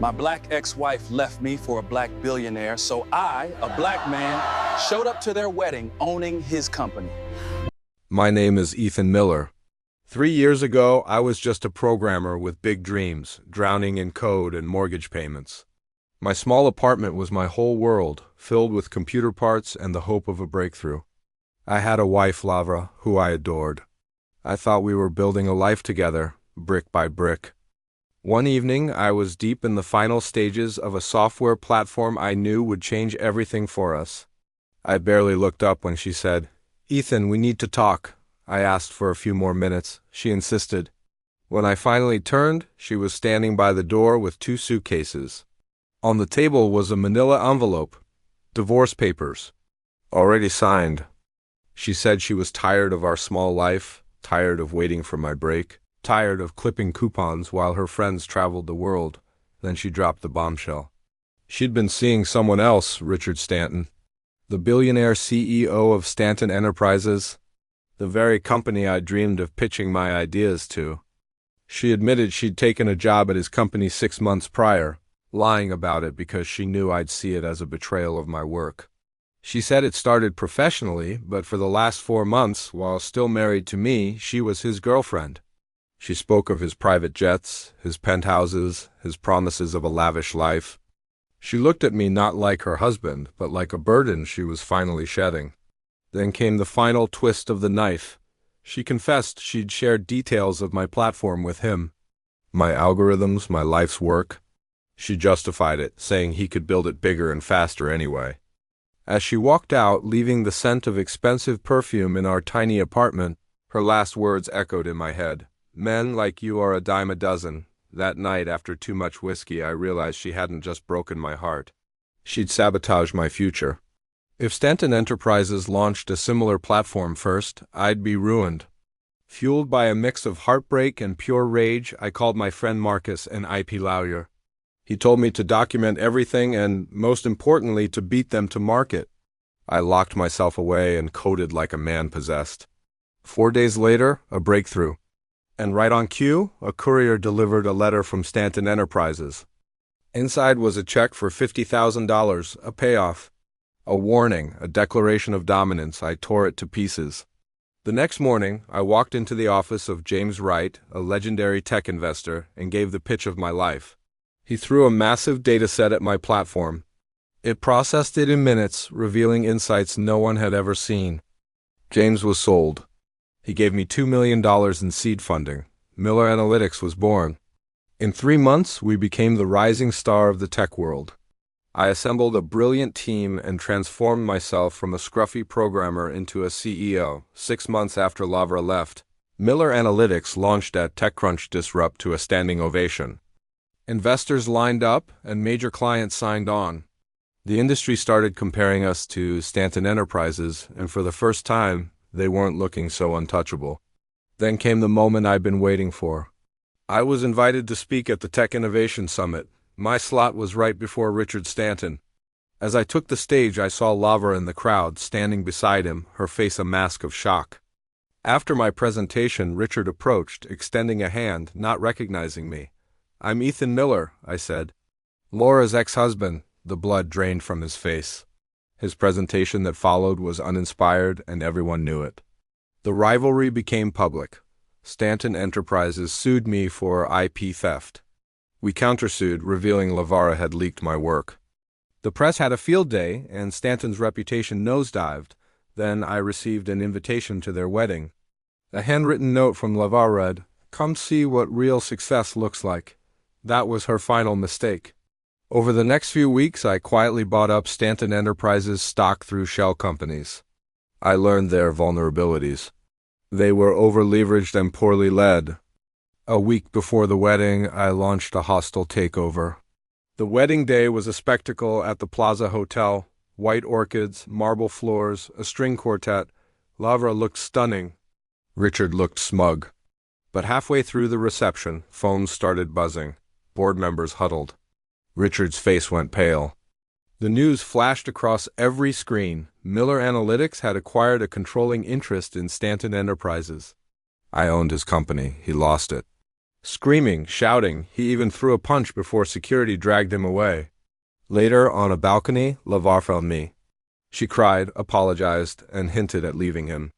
My black ex-wife left me for a black billionaire, so I, a black man, showed up to their wedding owning his company. My name is Ethan Miller. 3 years ago, I was just a programmer with big dreams, drowning in code and mortgage payments. My small apartment was my whole world, filled with computer parts and the hope of a breakthrough. I had a wife, Lavra, who I adored. I thought we were building a life together, brick by brick. One evening, I was deep in the final stages of a software platform I knew would change everything for us. I barely looked up when she said, "Ethan, we need to talk." I asked for a few more minutes. She insisted. When I finally turned, she was standing by the door with 2 suitcases. On the table was a manila envelope. Divorce papers. Already signed. She said she was tired of our small life, tired of waiting for my break, tired of clipping coupons while her friends traveled the world. Then she dropped the bombshell. She'd been seeing someone else, Richard Stanton, the billionaire CEO of Stanton Enterprises, the very company I dreamed of pitching my ideas to. She admitted she'd taken a job at his company 6 months prior, lying about it because she knew I'd see it as a betrayal of my work. She said it started professionally, but for the last 4 months, while still married to me, she was his girlfriend. She spoke of his private jets, his penthouses, his promises of a lavish life. She looked at me not like her husband, but like a burden she was finally shedding. Then came the final twist of the knife. She confessed she'd shared details of my platform with him. My algorithms, my life's work. She justified it, saying he could build it bigger and faster anyway. As she walked out, leaving the scent of expensive perfume in our tiny apartment, her last words echoed in my head. "Men like you are a dime a dozen." That night, after too much whiskey, I realized she hadn't just broken my heart. She'd sabotaged my future. If Stanton Enterprises launched a similar platform first, I'd be ruined. Fueled by a mix of heartbreak and pure rage, I called my friend Marcus, an IP lawyer. He told me to document everything and, most importantly, to beat them to market. I locked myself away and coded like a man possessed. 4 days later, a breakthrough. And right on cue, a courier delivered a letter from Stanton Enterprises. Inside was a check for $50,000, a payoff. A warning, a declaration of dominance. I tore it to pieces. The next morning, I walked into the office of James Wright, a legendary tech investor, and gave the pitch of my life. He threw a massive dataset at my platform. It processed it in minutes, revealing insights no one had ever seen. James was sold. He gave me $2 million in seed funding. Miller Analytics was born. In 3 months, we became the rising star of the tech world. I assembled a brilliant team and transformed myself from a scruffy programmer into a CEO. 6 months after Lavra left, Miller Analytics launched at TechCrunch Disrupt to a standing ovation. Investors lined up and major clients signed on. The industry started comparing us to Stanton Enterprises, and for the first time, they weren't looking so untouchable. Then came the moment I'd been waiting for. I was invited to speak at the Tech Innovation Summit. My slot was right before Richard Stanton. As I took the stage, I saw Lavra in the crowd, standing beside him, her face a mask of shock. After my presentation, Richard approached, extending a hand, not recognizing me. "I'm Ethan Miller," I said. "Laura's ex-husband." The blood drained from his face. His presentation that followed was uninspired, and everyone knew it. The rivalry became public. Stanton Enterprises sued me for IP theft. We countersued, revealing Lavra had leaked my work. The press had a field day, and Stanton's reputation nosedived. Then I received an invitation to their wedding. A handwritten note from Lavra read, "Come see what real success looks like." That was her final mistake. Over the next few weeks, I quietly bought up Stanton Enterprises stock through shell companies. I learned their vulnerabilities. They were over-leveraged and poorly led. A week before the wedding, I launched a hostile takeover. The wedding day was a spectacle at the Plaza Hotel. White orchids, marble floors, a string quartet. Lavra looked stunning. Richard looked smug. But halfway through the reception, phones started buzzing. Board members huddled. Richard's face went pale. The news flashed across every screen. Miller Analytics had acquired a controlling interest in Stanton Enterprises. I owned his company. He lost it. Screaming, shouting, he even threw a punch before security dragged him away. Later, on a balcony, lavish on me. She cried, apologized, and hinted at leaving him.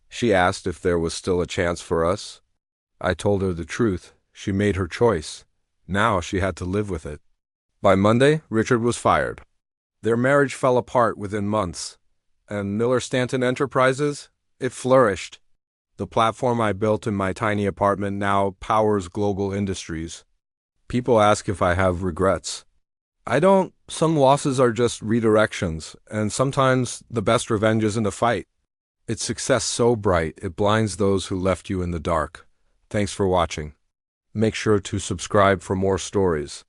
She asked if there was still a chance for us. I told her the truth. She made her choice. Now she had to live with it. By Monday, Richard was fired. Their marriage fell apart within months. And Miller Stanton Enterprises? It flourished. The platform I built in my tiny apartment now powers global industries. People ask if I have regrets. I don't. Some losses are just redirections, and sometimes the best revenge isn't a fight. It's success so bright it blinds those who left you in the dark. Thanks for watching. Make sure to subscribe for more stories.